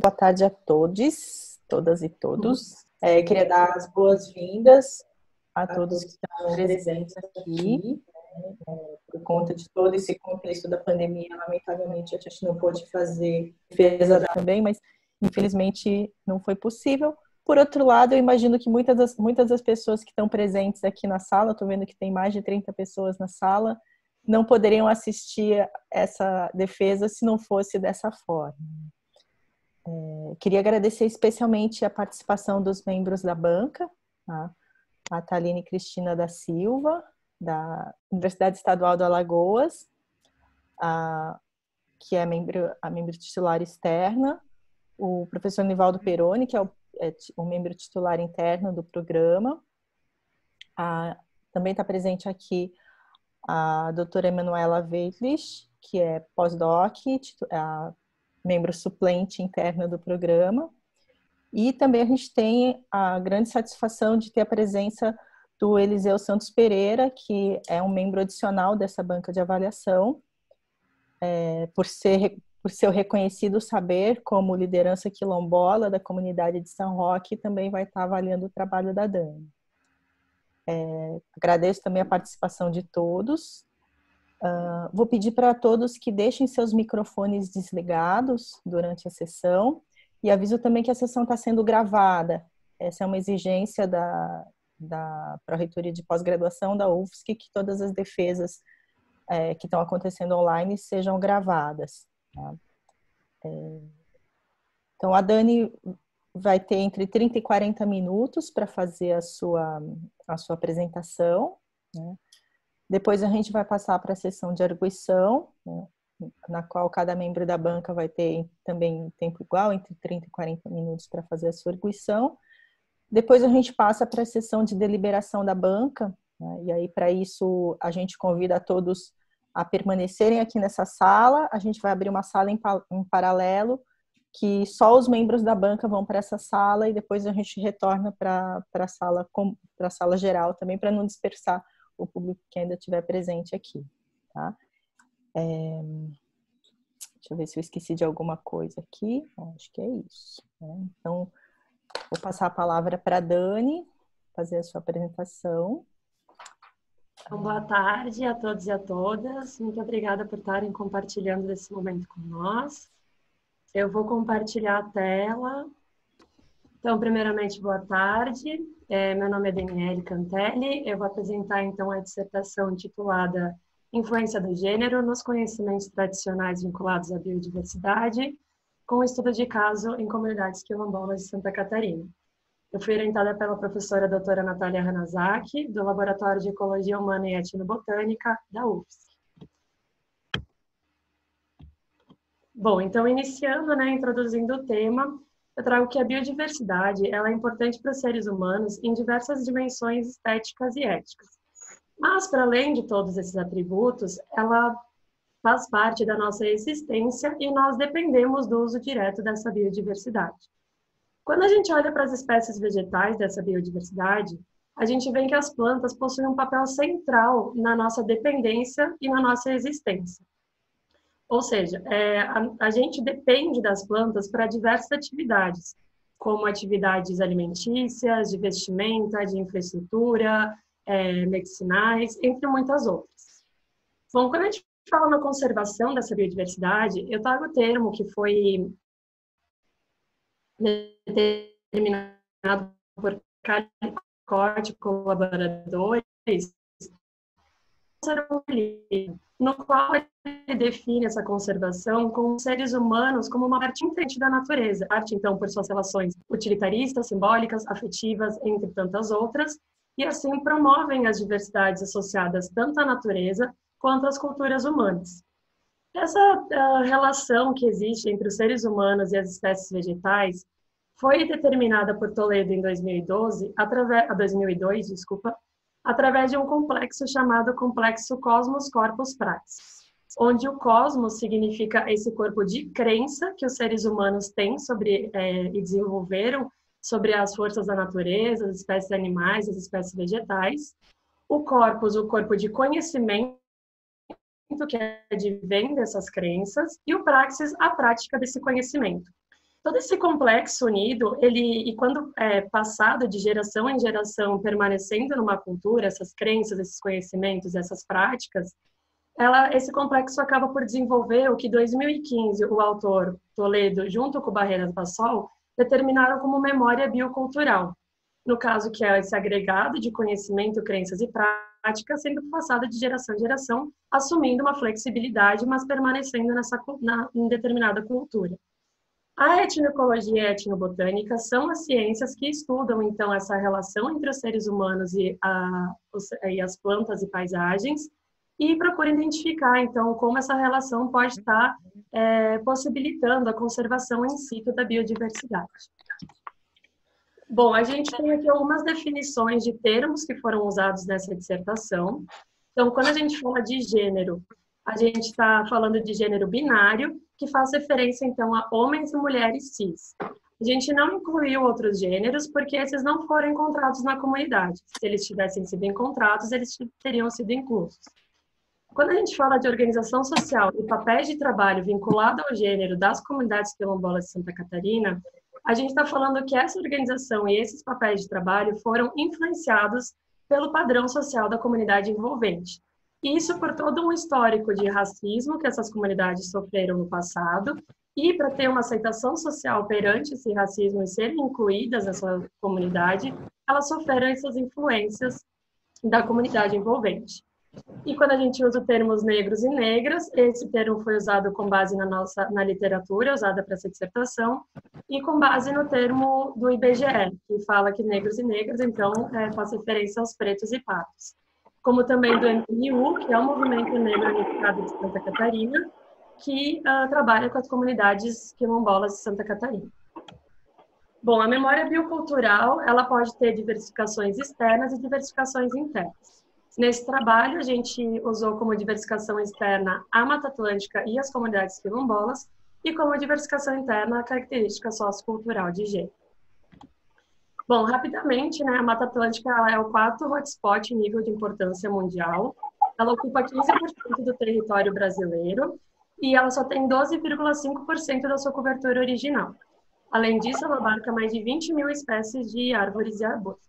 Boa tarde a todos, todas e todos. Queria dar as boas-vindas a todos que estão presentes aqui. Por conta de todo esse contexto da pandemia, lamentavelmente a gente não pôde fazer defesa também, mas infelizmente não foi possível. Por outro lado, eu imagino que muitas das pessoas que estão presentes aqui na sala, estou vendo que tem mais de 30 pessoas na sala, não poderiam assistir essa defesa se não fosse dessa forma. Queria agradecer especialmente a participação dos membros da banca, tá? A Thaline Cristina da Silva, da Universidade Estadual do Alagoas, que é a membro titular externa, o professor Nivaldo Peroni, que é o membro titular interno do programa. Também está presente aqui a doutora Emanuela Weidlich, que é pós-doc, membro suplente interna do programa. E também a gente tem a grande satisfação de ter a presença do Eliseu Santos Pereira, que é um membro adicional dessa banca de avaliação, por seu reconhecido saber como liderança quilombola da comunidade de São Roque, também vai estar avaliando o trabalho da Dani. Agradeço também a participação de todos. Vou pedir para todos que deixem seus microfones desligados durante a sessão e aviso também que a sessão está sendo gravada. Essa é uma exigência da Pró-Reitoria de Pós-Graduação da UFSC, que todas as defesas que estão acontecendo online sejam gravadas. Tá? Então, a Dani vai ter entre 30 e 40 minutos para fazer a sua apresentação, né? Depois a gente vai passar para a sessão de arguição, né, na qual cada membro da banca vai ter também tempo igual, entre 30 e 40 minutos para fazer a sua arguição. Depois a gente passa para a sessão de deliberação da banca, né, e aí para isso a gente convida a todos a permanecerem aqui nessa sala. A gente vai abrir uma sala em paralelo, que só os membros da banca vão para essa sala e depois a gente retorna para a sala geral também, para não dispersar o público que ainda estiver presente aqui, tá? Deixa eu ver se eu esqueci de alguma coisa aqui. Acho que é isso, né? Então, vou passar a palavra para a Dani, fazer a sua apresentação. Então, boa tarde a todos e a todas. Muito obrigada por estarem compartilhando esse momento com nós. Eu vou compartilhar a tela. Então, primeiramente, boa tarde. Meu nome é Daniele Cantelli. Eu vou apresentar, então, a dissertação intitulada Influência do Gênero nos Conhecimentos Tradicionais Vinculados à Biodiversidade, com estudo de caso em comunidades quilombolas de Santa Catarina. Eu fui orientada pela professora doutora Natália Hanazaki, do Laboratório de Ecologia Humana e Etnobotânica, da UFSC. Bom, então, iniciando, né, introduzindo o tema, eu trago que a biodiversidade ela é importante para os seres humanos em diversas dimensões estéticas e éticas. Mas, para além de todos esses atributos, ela faz parte da nossa existência e nós dependemos do uso direto dessa biodiversidade. Quando a gente olha para as espécies vegetais dessa biodiversidade, a gente vê que as plantas possuem um papel central na nossa dependência e na nossa existência. Ou seja, a gente depende das plantas para diversas atividades, como atividades alimentícias, de vestimenta, de infraestrutura, medicinais, entre muitas outras. Bom, quando a gente fala na conservação dessa biodiversidade, eu trago o termo que foi determinado por Calicote e colaboradores, no qual ele define essa conservação com os seres humanos como uma parte integrante da natureza, parte então por suas relações utilitaristas, simbólicas, afetivas, entre tantas outras, e assim promovem as diversidades associadas tanto à natureza quanto às culturas humanas. Essa relação que existe entre os seres humanos e as espécies vegetais foi determinada por Toledo em 2002, através de um complexo chamado Complexo Cosmos Corpus Praxis, onde o cosmos significa esse corpo de crença que os seres humanos têm sobre e desenvolveram sobre as forças da natureza, as espécies animais, as espécies vegetais. O corpus, o corpo de conhecimento, que advém dessas crenças, e o praxis, a prática desse conhecimento. Todo esse complexo unido, e quando é passado de geração em geração, permanecendo numa cultura, essas crenças, esses conhecimentos, essas práticas, esse complexo acaba por desenvolver o que em 2015 o autor Toledo, junto com Barreiras Bassol, determinaram como memória biocultural. No caso, que é esse agregado de conhecimento, crenças e práticas sendo passado de geração em geração, assumindo uma flexibilidade, mas permanecendo em determinada cultura. A etnoecologia e a etnobotânica são as ciências que estudam, então, essa relação entre os seres humanos e as plantas e paisagens, e procuram identificar, então, como essa relação pode estar possibilitando a conservação in situ da biodiversidade. Bom, a gente tem aqui algumas definições de termos que foram usados nessa dissertação. Então, quando a gente fala de gênero, a gente está falando de gênero binário, que faz referência, então, a homens e mulheres cis. A gente não incluiu outros gêneros, porque esses não foram encontrados na comunidade. Se eles tivessem sido encontrados, eles teriam sido inclusos. Quando a gente fala de organização social e papéis de trabalho vinculado ao gênero das comunidades quilombolas de Santa Catarina, a gente está falando que essa organização e esses papéis de trabalho foram influenciados pelo padrão social da comunidade envolvente. Isso por todo um histórico de racismo que essas comunidades sofreram no passado, e para ter uma aceitação social perante esse racismo e serem incluídas nessa comunidade, elas sofreram essas influências da comunidade envolvente. E quando a gente usa o termo negros e negras, esse termo foi usado com base na literatura usada para essa dissertação, e com base no termo do IBGE, que fala que negros e negras, então, faz referência aos pretos e pardos. Como também do MNU, que é o Movimento Negro Unificado de Santa Catarina, que trabalha com as comunidades quilombolas de Santa Catarina. Bom, a memória biocultural, ela pode ter diversificações externas e diversificações internas. Nesse trabalho, a gente usou como diversificação externa a Mata Atlântica e as comunidades quilombolas, e como diversificação interna a característica sociocultural de gênero. Bom, rapidamente, né, a Mata Atlântica ela é o 4º hotspot em nível de importância mundial. Ela ocupa 15% do território brasileiro e ela só tem 12,5% da sua cobertura original. Além disso, ela abarca mais de 20 mil espécies de árvores e arbustos.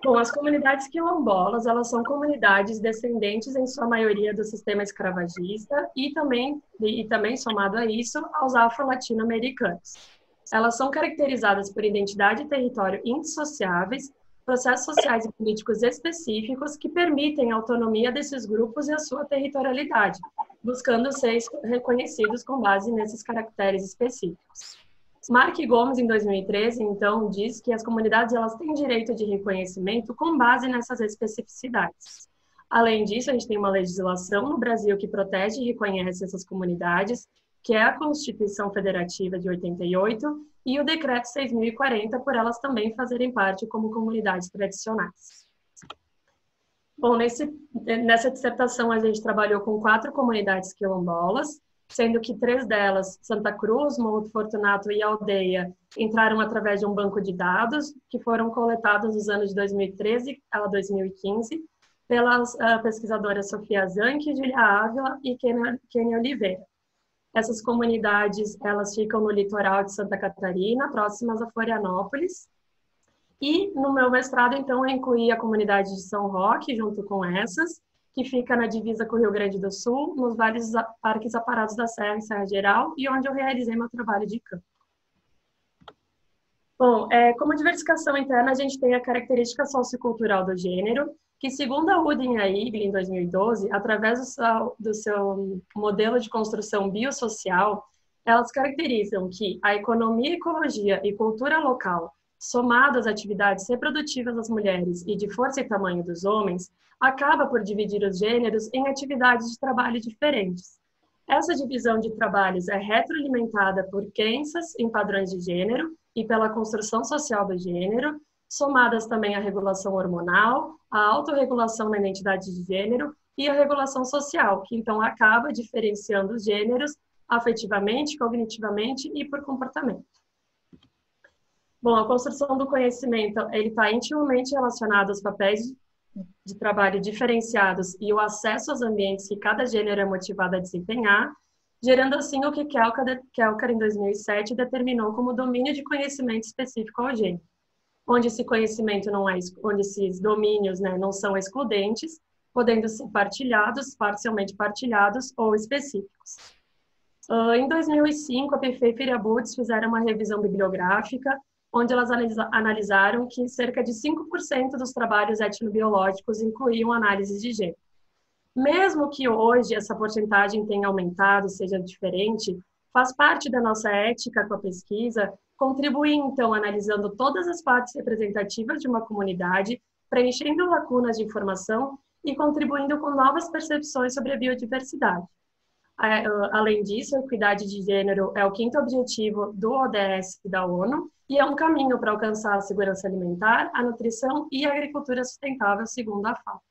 Bom, as comunidades quilombolas, elas são comunidades descendentes, em sua maioria, do sistema escravagista e também somado a isso, aos afro-latino-americanos. Elas são caracterizadas por identidade e território indissociáveis, processos sociais e políticos específicos que permitem a autonomia desses grupos e a sua territorialidade, buscando ser reconhecidos com base nesses caracteres específicos. Mark Gomes, em 2013, então, diz que as comunidades elas têm direito de reconhecimento com base nessas especificidades. Além disso, a gente tem uma legislação no Brasil que protege e reconhece essas comunidades, que é a Constituição Federativa de 88 e o Decreto 6.040, por elas também fazerem parte como comunidades tradicionais. Bom, nessa dissertação a gente trabalhou com 4 comunidades quilombolas, sendo que 3 delas, Santa Cruz, Monte Fortunato e Aldeia, entraram através de um banco de dados que foram coletados nos anos de 2013 a 2015 pelas pesquisadoras Sofia Zanck, Julia Ávila e Kênia Oliveira. Essas comunidades, elas ficam no litoral de Santa Catarina, próximas a Florianópolis. E no meu mestrado, então, eu incluí a comunidade de São Roque, junto com essas, que fica na divisa com o Rio Grande do Sul, nos vários parques aparados da Serra e Serra Geral, e onde eu realizei meu trabalho de campo. Bom, como diversificação interna, a gente tem a característica sociocultural do gênero, que segundo a Uden e a Igli, em 2012, através do seu modelo de construção biosocial, elas caracterizam que a economia, ecologia e cultura local, somado às atividades reprodutivas das mulheres e de força e tamanho dos homens, acaba por dividir os gêneros em atividades de trabalho diferentes. Essa divisão de trabalhos é retroalimentada por crenças em padrões de gênero e pela construção social do gênero, somadas também à regulação hormonal, à autorregulação na identidade de gênero e à regulação social, que então acaba diferenciando os gêneros afetivamente, cognitivamente e por comportamento. Bom, a construção do conhecimento, ele está intimamente relacionado aos papéis de trabalho diferenciados e o acesso aos ambientes que cada gênero é motivado a desempenhar, gerando assim o que Kelkar, em 2007, determinou como domínio de conhecimento específico ao gênero, onde esse conhecimento não é, onde esses domínios, né, não são excludentes, podendo ser partilhados, parcialmente partilhados ou específicos. Em 2005, a Pfeiffer e a Butz fizeram uma revisão bibliográfica, onde elas analisaram que cerca de 5% dos trabalhos etnobiológicos incluíam análises de gênero. Mesmo que hoje essa porcentagem tenha aumentado, seja diferente, faz parte da nossa ética com a pesquisa contribuir, então, analisando todas as partes representativas de uma comunidade, preenchendo lacunas de informação e contribuindo com novas percepções sobre a biodiversidade. Além disso, a equidade de gênero é o 5º objetivo do ODS da ONU e é um caminho para alcançar a segurança alimentar, a nutrição e a agricultura sustentável, segundo a FAO.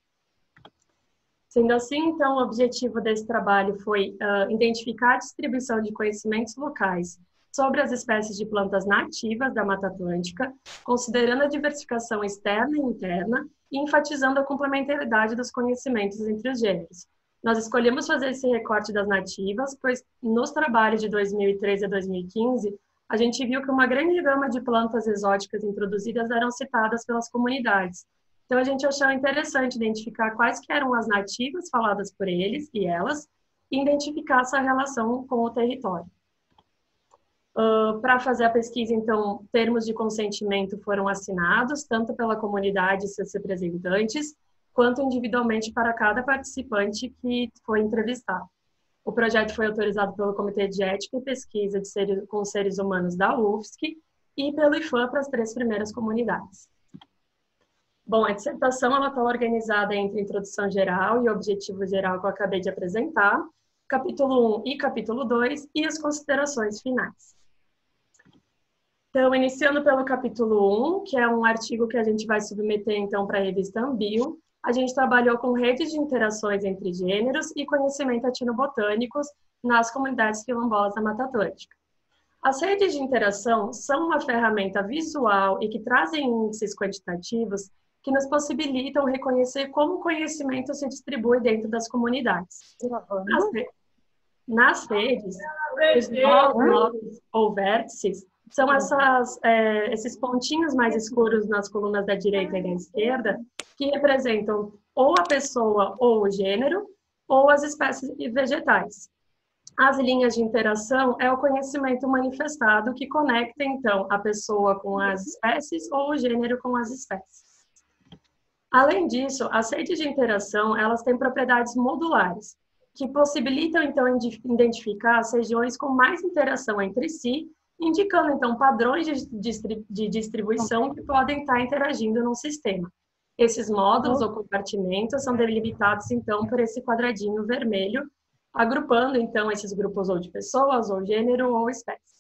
Sendo assim, então, o objetivo desse trabalho foi identificar a distribuição de conhecimentos locais sobre as espécies de plantas nativas da Mata Atlântica, considerando a diversificação externa e interna e enfatizando a complementaridade dos conhecimentos entre os gêneros. Nós escolhemos fazer esse recorte das nativas, pois nos trabalhos de 2013 a 2015, a gente viu que uma grande gama de plantas exóticas introduzidas eram citadas pelas comunidades. Então, a gente achou interessante identificar quais que eram as nativas faladas por eles e elas, e identificar essa relação com o território. Para fazer a pesquisa, então, termos de consentimento foram assinados, tanto pela comunidade e seus representantes, quanto individualmente para cada participante que foi entrevistado. O projeto foi autorizado pelo Comitê de Ética e Pesquisa com Seres Humanos da UFSC e pelo IFAM para as 3 primeiras comunidades. Bom, a dissertação está organizada entre introdução geral e objetivo geral que eu acabei de apresentar, capítulo 1 e capítulo 2 e as considerações finais. Então, iniciando pelo capítulo 1, que é um artigo que a gente vai submeter, então, para a revista Ambio, a gente trabalhou com redes de interações entre gêneros e conhecimento etnobotânicos nas comunidades quilombolas da Mata Atlântica. As redes de interação são uma ferramenta visual e que trazem índices quantitativos que nos possibilitam reconhecer como o conhecimento se distribui dentro das comunidades. Nas redes, os blocos ou vértices são esses pontinhos mais escuros nas colunas da direita e da esquerda que representam ou a pessoa ou o gênero, ou as espécies vegetais. As linhas de interação é o conhecimento manifestado que conecta, então, a pessoa com as espécies ou o gênero com as espécies. Além disso, as redes de interação, elas têm propriedades modulares, que possibilitam, então, identificar as regiões com mais interação entre si, indicando, então, padrões de distribuição que podem estar interagindo num sistema. Esses módulos ou compartimentos são delimitados, então, por esse quadradinho vermelho, agrupando, então, esses grupos ou de pessoas, ou gênero, ou espécies.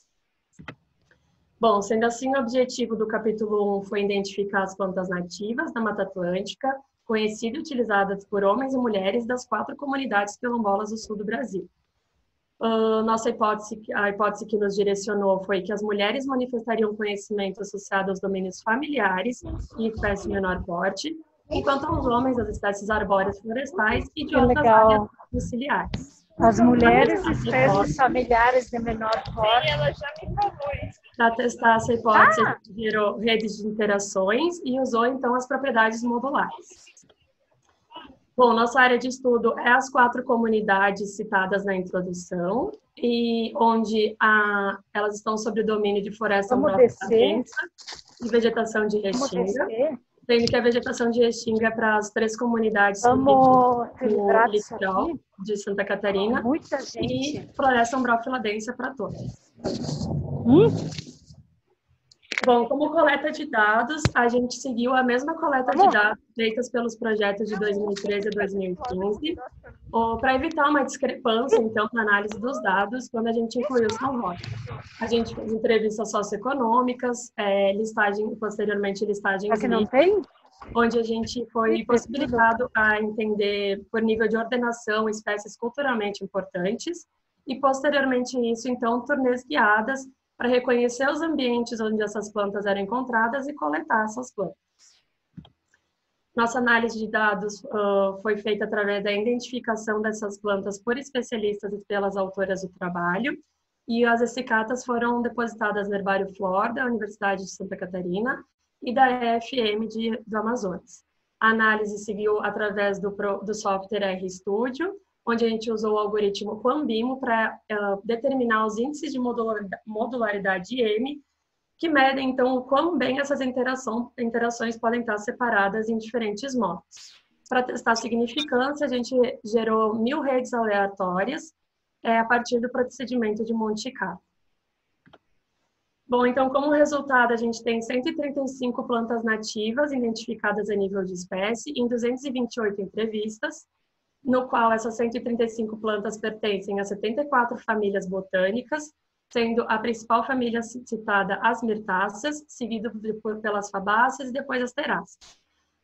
Bom, sendo assim, o objetivo do capítulo 1 foi identificar as plantas nativas da Mata Atlântica, conhecidas e utilizadas por homens e mulheres das 4 comunidades quilombolas do sul do Brasil. A hipótese que nos direcionou foi que as mulheres manifestariam conhecimento associado aos domínios familiares e espécies de menor porte, enquanto aos homens as espécies arbóreas florestais e de outras áreas domiciliares. As mulheres espécies familiares de menor porte. Ela já me falou isso. Para testar essa hipótese, a gente virou redes de interações e usou então as propriedades modulares. Bom, nossa área de estudo é as 4 comunidades citadas na introdução, e onde elas estão sob o domínio de floresta densa e vegetação de restinga, sendo que a vegetação de restinga é para as 3 comunidades no litoral de Santa Catarina e floresta umbrófila-densa para todas. Bom, como coleta de dados, a gente seguiu a mesma coleta de dados feitas pelos projetos de 2013 a 2015, para evitar uma discrepância, então, na análise dos dados, quando a gente incluiu os não-votos. A gente fez entrevistas socioeconômicas, posteriormente listagens onde a gente foi possibilitado a entender, por nível de ordenação, espécies culturalmente importantes, e posteriormente isso, então, turnês guiadas, para reconhecer os ambientes onde essas plantas eram encontradas e coletar essas plantas. Nossa análise de dados foi feita através da identificação dessas plantas por especialistas e pelas autoras do trabalho, e as essicatas foram depositadas no Herbário Flor, da Universidade de Santa Catarina, e da EFM do Amazonas. A análise seguiu através do software RStudio, onde a gente usou o algoritmo Quambimo para determinar os índices de modularidade M, que medem, então, o quão bem essas interações podem estar separadas em diferentes modos. Para testar a significância, a gente gerou 1000 redes aleatórias a partir do procedimento de Monte Carlo. Bom, então, como resultado, a gente tem 135 plantas nativas identificadas a nível de espécie em 228 entrevistas, no qual essas 135 plantas pertencem a 74 famílias botânicas, sendo a principal família citada as mirtáceas, seguido pelas fabáceas e depois as teráceas.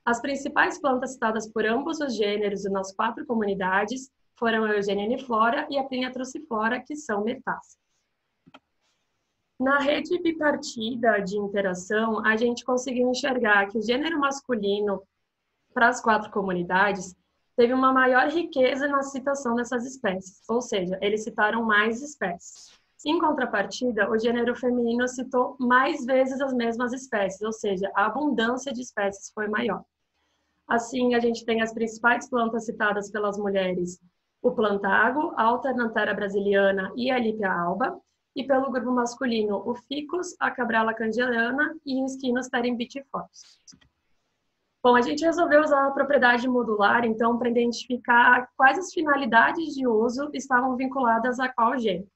As principais plantas citadas por ambos os gêneros e nas 4 comunidades foram a Eugênia uniflora e a Pinha truciflora, que são mirtáceas. Na rede bipartida de interação, a gente conseguiu enxergar que o gênero masculino, para as 4 comunidades, teve uma maior riqueza na citação dessas espécies, ou seja, eles citaram mais espécies. Em contrapartida, o gênero feminino citou mais vezes as mesmas espécies, ou seja, a abundância de espécies foi maior. Assim, a gente tem as principais plantas citadas pelas mulheres, o plantago, a Alternanthera brasiliana e a Lípia alba, e pelo grupo masculino, o ficus, a cabrala cangelana e o esquinos terembitiformes. Bom, a gente resolveu usar a propriedade modular, então, para identificar quais as finalidades de uso estavam vinculadas a qual gênero.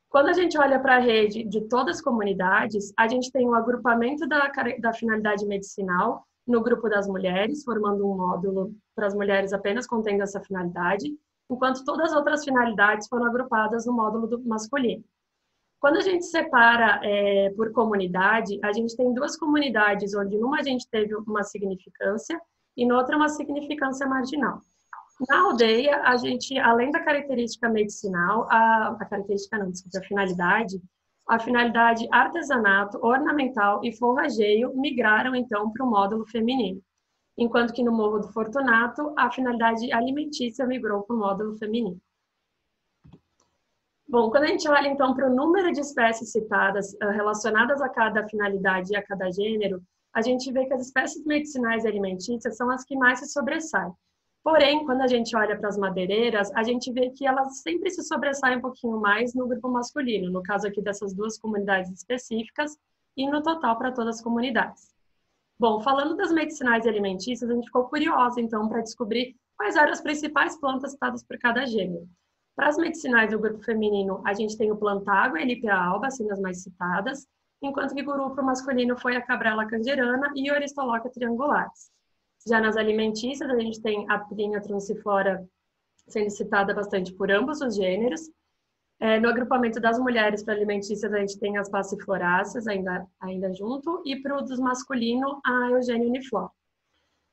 Quando a gente olha para a rede de todas as comunidades, a gente tem o agrupamento da finalidade medicinal no grupo das mulheres, formando um módulo para as mulheres apenas contendo essa finalidade, enquanto todas as outras finalidades foram agrupadas no módulo do masculino. Quando a gente separa por comunidade, a gente tem 2 comunidades, onde numa a gente teve uma significância e noutra uma significância marginal. Na aldeia, a gente, além da característica medicinal, a finalidade artesanato, ornamental e forrageio migraram, então, para o módulo feminino. Enquanto que no Morro do Fortunato, a finalidade alimentícia migrou para o módulo feminino. Bom, quando a gente olha, então, para o número de espécies citadas relacionadas a cada finalidade e a cada gênero, a gente vê que as espécies medicinais e alimentícias são as que mais se sobressaem. Porém, quando a gente olha para as madeireiras, a gente vê que elas sempre se sobressaem um pouquinho mais no grupo masculino, no caso aqui dessas 2 comunidades específicas, e no total para todas as comunidades. Bom, falando das medicinais e alimentícias, a gente ficou curiosa, então, para descobrir quais eram as principais plantas citadas por cada gênero. Para as medicinais do grupo feminino, a gente tem o plantago e a Lípia alba, sendo as mais citadas, enquanto que o grupo masculino foi a cabrala cangerana e o Aristoloca triangulares. Já nas alimentícias, a gente tem a Pinha truciflora sendo citada bastante por ambos os gêneros. No agrupamento das mulheres para alimentícias, a gente tem as passifloráceas ainda junto, e para o dos masculino, a Eugênia uniflora.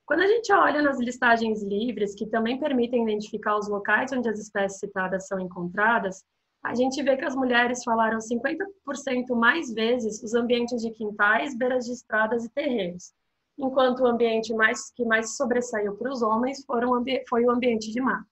Quando a gente olha nas listagens livres, que também permitem identificar os locais onde as espécies citadas são encontradas, a gente vê que as mulheres falaram 50% mais vezes os ambientes de quintais, beiras de estradas e terreiros, enquanto o ambiente que mais sobressaiu para os homens foi o ambiente de mata.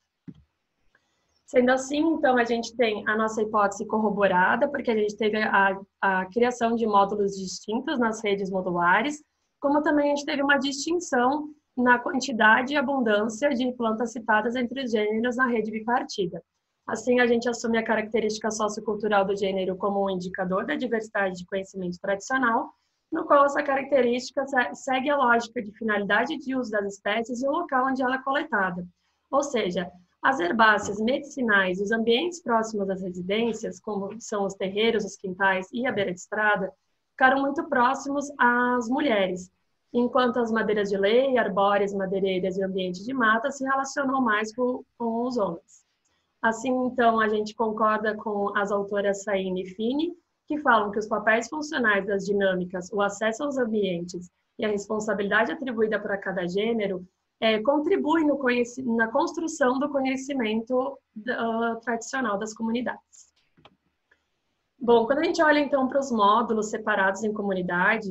Sendo assim, então, a gente tem a nossa hipótese corroborada, porque a gente teve a criação de módulos distintos nas redes modulares, como também a gente teve uma distinção na quantidade e abundância de plantas citadas entre os gêneros na rede bipartida. Assim, a gente assume a característica sociocultural do gênero como um indicador da diversidade de conhecimento tradicional, no qual essa característica segue a lógica de finalidade de uso das espécies e o local onde ela é coletada. Ou seja, as herbáceas medicinais e os ambientes próximos às residências, como são os terreiros, os quintais e a beira de estrada, ficaram muito próximos às mulheres, enquanto as madeiras de lei, arbóreas, madeireiras e ambiente de mata se relacionam mais com os homens. Assim, então, a gente concorda com as autoras Saini e Fini, que falam que os papéis funcionais das dinâmicas, o acesso aos ambientes e a responsabilidade atribuída para cada gênero contribuem na construção do conhecimento tradicional das comunidades. Bom, quando a gente olha, então, para os módulos separados em comunidade,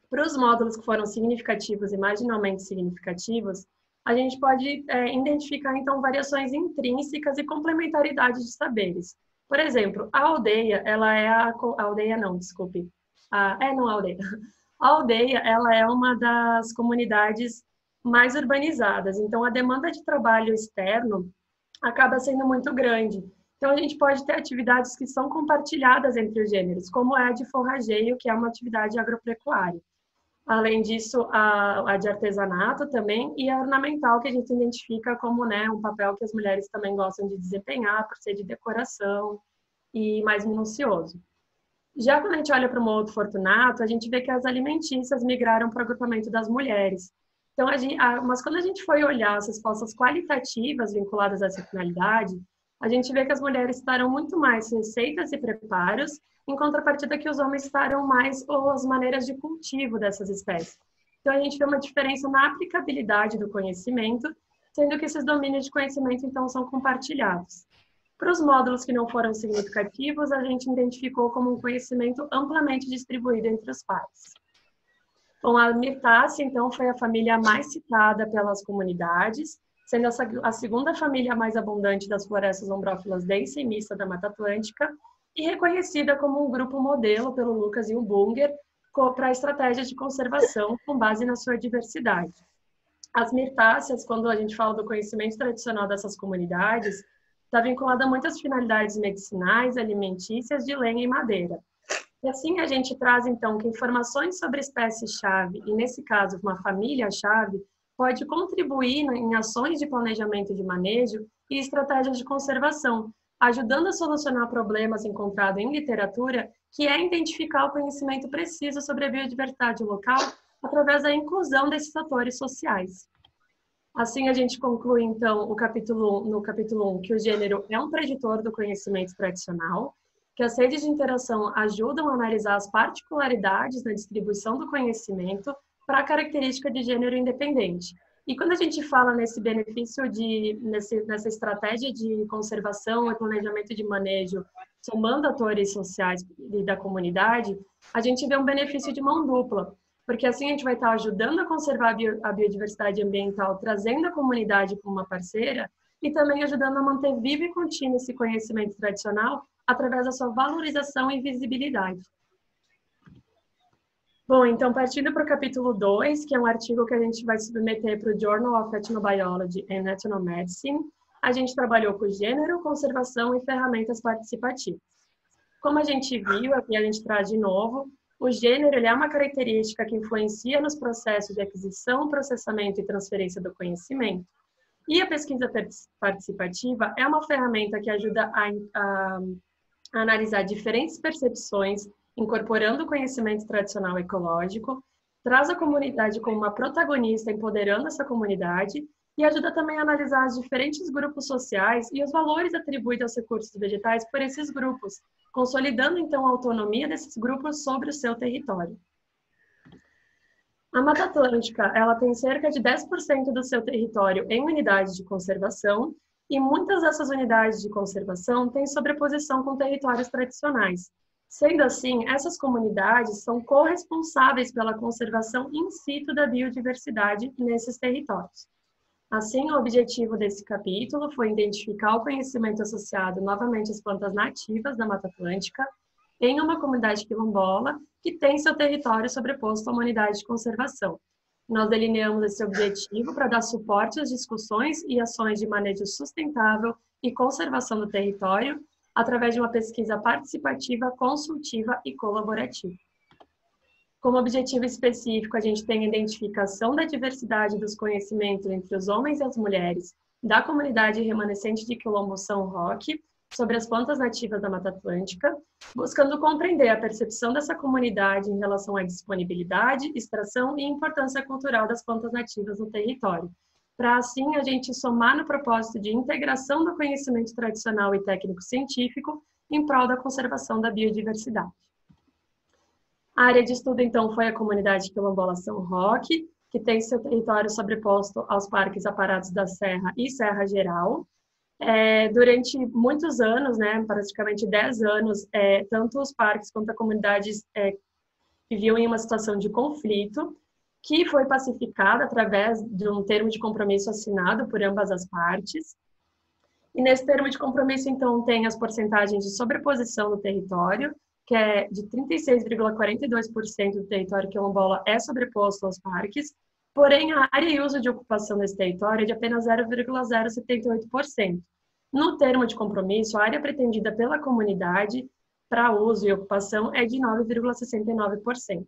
Para os módulos que foram significativos e marginalmente significativos, a gente pode identificar, então, variações intrínsecas e complementaridade de saberes. Por exemplo, a aldeia, ela é a aldeia não, desculpe. Não a aldeia. A aldeia, ela é uma das comunidades mais urbanizadas, então a demanda de trabalho externo acaba sendo muito grande. Então, a gente pode ter atividades que são compartilhadas entre os gêneros, como é a de forrageio, que é uma atividade agropecuária. Além disso, a de artesanato também, e a ornamental, que a gente identifica como, né, um papel que as mulheres também gostam de desempenhar, por ser de decoração e mais minucioso. Já quando a gente olha para o modo fortunato, a gente vê que as alimentícias migraram para o agrupamento das mulheres. Então, mas quando a gente foi olhar as respostas qualitativas vinculadas a essa finalidade, a gente vê que as mulheres estarão muito mais receitas e preparos, em contrapartida que os homens estarão mais as maneiras de cultivo dessas espécies. Então, a gente vê uma diferença na aplicabilidade do conhecimento, sendo que esses domínios de conhecimento, então, são compartilhados. Para os módulos que não foram significativos, a gente identificou como um conhecimento amplamente distribuído entre os pares. Bom, a mirtácea, então, foi a família mais citada pelas comunidades, sendo a segunda família mais abundante das florestas ombrófilas densa e mista da Mata Atlântica, e reconhecida como um grupo modelo pelo Lucas e o Bunger para estratégias de conservação com base na sua diversidade. As mirtáceas, quando a gente fala do conhecimento tradicional dessas comunidades, está vinculada a muitas finalidades medicinais, alimentícias, de lenha e madeira. E assim a gente traz, então, que informações sobre espécies-chave, e nesse caso uma família-chave, pode contribuir em ações de planejamento de manejo e estratégias de conservação, ajudando a solucionar problemas encontrados em literatura, que é identificar o conhecimento preciso sobre a biodiversidade local através da inclusão desses atores sociais. Assim, a gente conclui, então, no capítulo 1, que o gênero é um preditor do conhecimento tradicional, que as redes de interação ajudam a analisar as particularidades na distribuição do conhecimento para a característica de gênero independente. E quando a gente fala nesse benefício nessa estratégia de conservação e planejamento de manejo, somando atores sociais e da comunidade, a gente vê um benefício de mão dupla, porque assim a gente vai estar ajudando a conservar a biodiversidade ambiental, trazendo a comunidade como uma parceira, e também ajudando a manter vivo e contínuo esse conhecimento tradicional através da sua valorização e visibilidade. Bom, então, partindo para o capítulo 2, que é um artigo que a gente vai submeter para o Journal of Ethnobiology and Ethnomedicine, a gente trabalhou com gênero, conservação e ferramentas participativas. Como a gente viu, aqui a gente traz de novo, o gênero ele é uma característica que influencia nos processos de aquisição, processamento e transferência do conhecimento. E a pesquisa participativa é uma ferramenta que ajuda a analisar diferentes percepções, incorporando o conhecimento tradicional ecológico, traz a comunidade como uma protagonista, empoderando essa comunidade, e ajuda também a analisar os diferentes grupos sociais e os valores atribuídos aos recursos vegetais por esses grupos, consolidando então a autonomia desses grupos sobre o seu território. A Mata Atlântica, ela tem cerca de 10% do seu território em unidades de conservação, e muitas dessas unidades de conservação têm sobreposição com territórios tradicionais. Sendo assim, essas comunidades são corresponsáveis pela conservação in situ da biodiversidade nesses territórios. Assim, o objetivo desse capítulo foi identificar o conhecimento associado novamente às plantas nativas da Mata Atlântica em uma comunidade quilombola que tem seu território sobreposto a uma unidade de conservação. Nós delineamos esse objetivo para dar suporte às discussões e ações de manejo sustentável e conservação do território, através de uma pesquisa participativa, consultiva e colaborativa. Como objetivo específico, a gente tem a identificação da diversidade dos conhecimentos entre os homens e as mulheres da comunidade remanescente de Quilombo São Roque sobre as plantas nativas da Mata Atlântica, buscando compreender a percepção dessa comunidade em relação à disponibilidade, extração e importância cultural das plantas nativas no território, para assim a gente somar no propósito de integração do conhecimento tradicional e técnico-científico em prol da conservação da biodiversidade. A área de estudo, então, foi a comunidade quilombola São Roque, que tem seu território sobreposto aos parques aparados da Serra e Serra Geral. Durante muitos anos, né, praticamente 10 anos, tanto os parques quanto a comunidade viviam em uma situação de conflito, que foi pacificada através de um termo de compromisso assinado por ambas as partes. E nesse termo de compromisso, então, tem as porcentagens de sobreposição do território, que é de 36,42% do território quilombola é sobreposto aos parques, porém a área e uso de ocupação desse território é de apenas 0,078%. No termo de compromisso, a área pretendida pela comunidade para uso e ocupação é de 9,69%.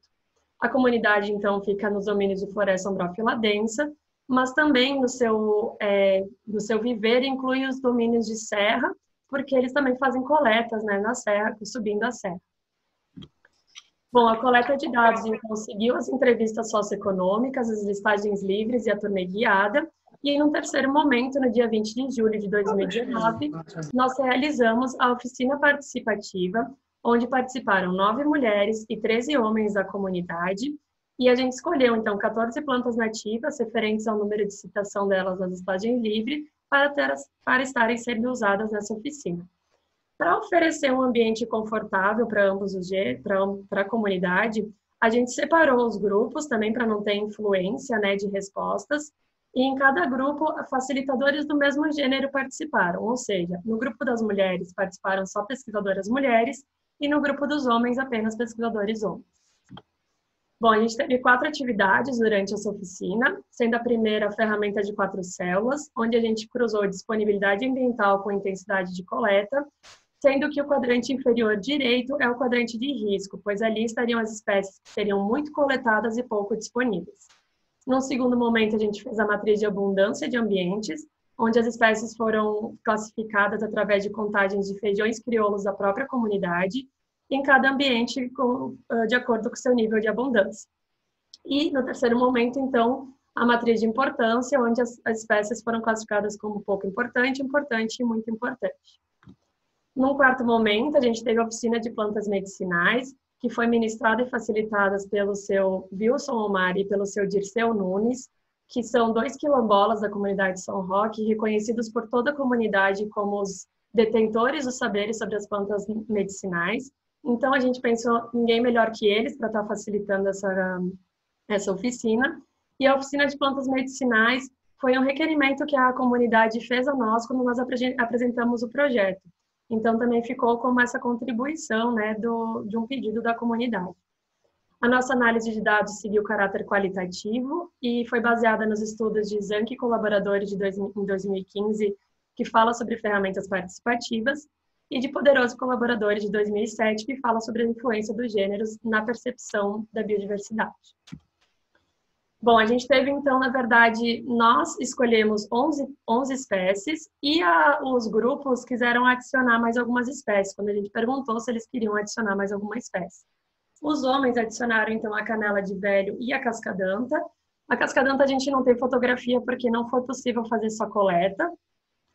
A comunidade, então, fica nos domínios de floresta ombrófila densa, mas também no seu viver inclui os domínios de serra, porque eles também fazem coletas, né, na serra, subindo a serra. Bom, a coleta de dados, então, seguiu as entrevistas socioeconômicas, as listagens livres e a turnê guiada, e no terceiro momento, no dia 20 de julho de 2019, nós realizamos a oficina participativa, onde participaram 9 mulheres e 13 homens da comunidade, e a gente escolheu, então, 14 plantas nativas, referentes ao número de citação delas na listagem livre, para estarem sendo usadas nessa oficina. Para oferecer um ambiente confortável para ambos para a comunidade, a gente separou os grupos também para não ter influência, né, de respostas, e em cada grupo, facilitadores do mesmo gênero participaram, ou seja, no grupo das mulheres participaram só pesquisadoras mulheres, e no grupo dos homens apenas pesquisadores homens. Bom, a gente teve 4 atividades durante essa oficina, sendo a primeira a ferramenta de 4 células, onde a gente cruzou disponibilidade ambiental com intensidade de coleta, sendo que o quadrante inferior direito é o quadrante de risco, pois ali estariam as espécies que seriam muito coletadas e pouco disponíveis. Num segundo momento, a gente fez a matriz de abundância de ambientes, onde as espécies foram classificadas através de contagens de feijões crioulos da própria comunidade, em cada ambiente de acordo com o seu nível de abundância. E, no terceiro momento, então, a matriz de importância, onde as espécies foram classificadas como pouco importante, importante e muito importante. Num quarto momento, a gente teve a oficina de plantas medicinais, que foi ministrada e facilitada pelo seu Wilson Omar e pelo seu Dirceu Nunes, que são 2 quilombolas da comunidade São Roque, reconhecidos por toda a comunidade como os detentores dos saberes sobre as plantas medicinais. Então, a gente pensou ninguém melhor que eles para estar facilitando essa oficina. E a oficina de plantas medicinais foi um requerimento que a comunidade fez a nós quando nós apresentamos o projeto. Então, também ficou como essa contribuição, né, de um pedido da comunidade. A nossa análise de dados seguiu caráter qualitativo e foi baseada nos estudos de Zanck e colaboradores em 2015, que fala sobre ferramentas participativas, e de Poderoso Colaboradores de 2007, que fala sobre a influência dos gêneros na percepção da biodiversidade. Bom, a gente teve, então, na verdade, nós escolhemos 11 espécies e os grupos quiseram adicionar mais algumas espécies, quando a gente perguntou se eles queriam adicionar mais alguma espécie. Os homens adicionaram, então, a canela de velho e a cascadanta. A cascadanta a gente não tem fotografia porque não foi possível fazer só coleta,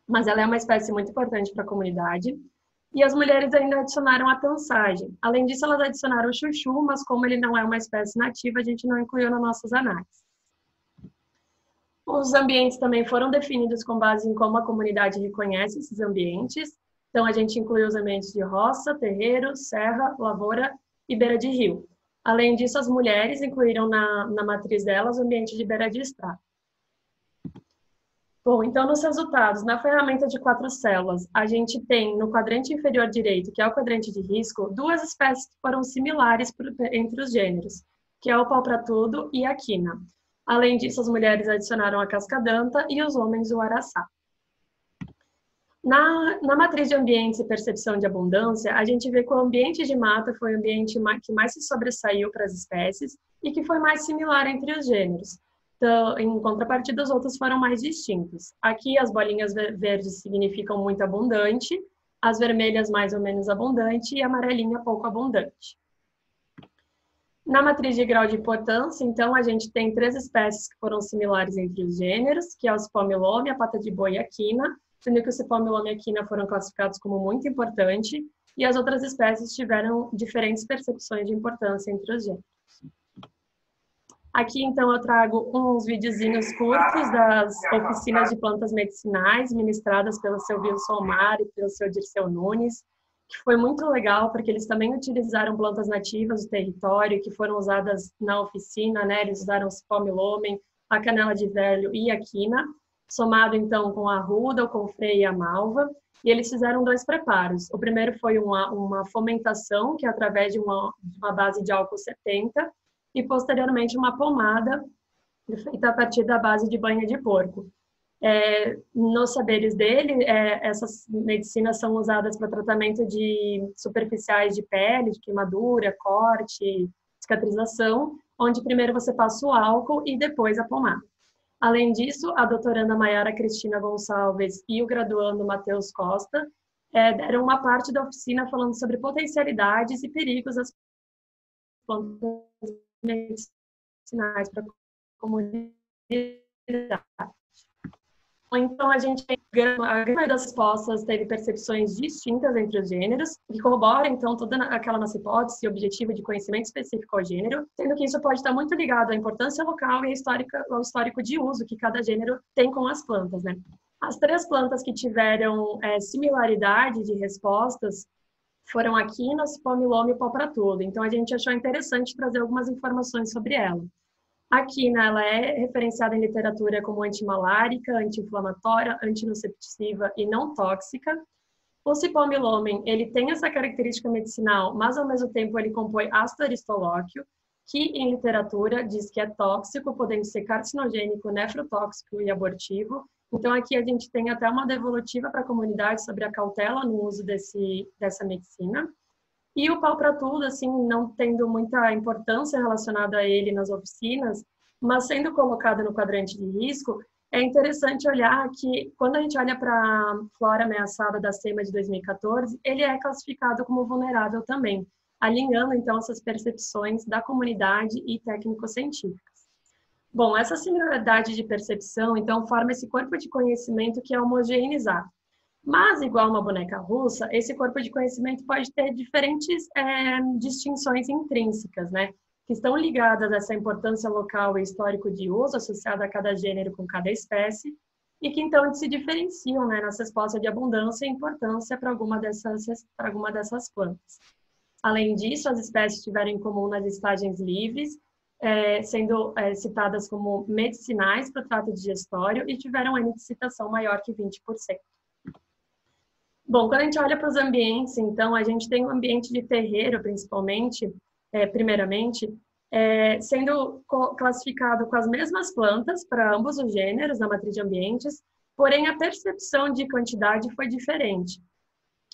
mas ela é uma espécie muito importante para a comunidade. E as mulheres ainda adicionaram a tansagem. Além disso, elas adicionaram o chuchu, mas como ele não é uma espécie nativa, a gente não incluiu nas nossas análises. Os ambientes também foram definidos com base em como a comunidade reconhece esses ambientes. Então, a gente incluiu os ambientes de roça, terreiro, serra, lavoura e beira de rio. Além disso, as mulheres incluíram na matriz delas o ambiente de beira de estrada. Bom, então, nos resultados, na ferramenta de 4 células, a gente tem no quadrante inferior direito, que é o quadrante de risco, 2 espécies que foram similares entre os gêneros, que é o pau-pra-tudo e a quina. Além disso, as mulheres adicionaram a cascadanta e os homens o araçá. Na matriz de ambientes e percepção de abundância, a gente vê que o ambiente de mata foi o ambiente que mais se sobressaiu para as espécies e que foi mais similar entre os gêneros. Então, em contrapartida, os outros foram mais distintos. Aqui, as bolinhas verdes significam muito abundante, as vermelhas mais ou menos abundante e a amarelinha pouco abundante. Na matriz de grau de importância, então, a gente tem 3 espécies que foram similares entre os gêneros, que é o cipó-milome, a pata de boi e a quina, sendo que o cipó-milome e a quina foram classificados como muito importante, e as outras espécies tiveram diferentes percepções de importância entre os gêneros. Aqui, então, eu trago uns videozinhos curtos das oficinas de plantas medicinais ministradas pelo seu Wilson Omar e pelo seu Dirceu Nunes. que foi muito legal, porque eles também utilizaram plantas nativas do território, que foram usadas na oficina, né? Eles usaram o cipó milhomem, a canela de velho e a quina, somado então com a arruda, o confrei e a malva, e eles fizeram 2 preparos. O primeiro foi uma fomentação, que é através de uma base de álcool 70, e posteriormente uma pomada, feita a partir da base de banha de porco. Nos saberes dele, essas medicinas são usadas para tratamento de superficiais de pele, de queimadura, corte, cicatrização, onde primeiro você passa o álcool e depois a pomada. Além disso, a doutoranda Maiara Cristina Gonçalves e o graduando Matheus Costa deram uma parte da oficina falando sobre potencialidades e perigos das plantas medicinais para a comunidade. Então, a grande das respostas teve percepções distintas entre os gêneros, que corrobora, então, toda aquela nossa hipótese objetiva de conhecimento específico ao gênero, sendo que isso pode estar muito ligado à importância local e ao histórico de uso que cada gênero tem com as plantas, né? As 3 plantas que tiveram similaridade de respostas foram a quina, o cipó milome e o pau-pra-tudo. Então, a gente achou interessante trazer algumas informações sobre ela. A quina, ela é referenciada em literatura como antimalárica, anti-inflamatória, antinociceptiva e não tóxica. O cipó milome, ele tem essa característica medicinal, mas ao mesmo tempo ele compõe ácido aristolóquio, que em literatura diz que é tóxico, podendo ser carcinogênico, nefrotóxico e abortivo. Então aqui a gente tem até uma devolutiva para a comunidade sobre a cautela no uso dessa medicina. E o pau-pra-tudo, assim, não tendo muita importância relacionada a ele nas oficinas, mas sendo colocado no quadrante de risco, é interessante olhar que, quando a gente olha para a flora ameaçada da SEMA de 2014, ele é classificado como vulnerável também, alinhando, então, essas percepções da comunidade e técnico-científicas. Bom, essa similaridade de percepção, então, forma esse corpo de conhecimento que é homogeneizado. Mas, igual uma boneca russa, esse corpo de conhecimento pode ter diferentes distinções intrínsecas, né? Que estão ligadas a essa importância local e histórico de uso associada a cada gênero com cada espécie, e que então se diferenciam, né, nessa resposta de abundância e importância para alguma dessas plantas. Além disso, as espécies tiveram em comum nas listagens livres, sendo citadas como medicinais para o trato digestório e tiveram índice de citação maior que 20%. Bom, quando a gente olha para os ambientes, então, a gente tem um ambiente de terreiro, principalmente, primeiramente, sendo classificado com as mesmas plantas para ambos os gêneros na matriz de ambientes, porém a percepção de quantidade foi diferente.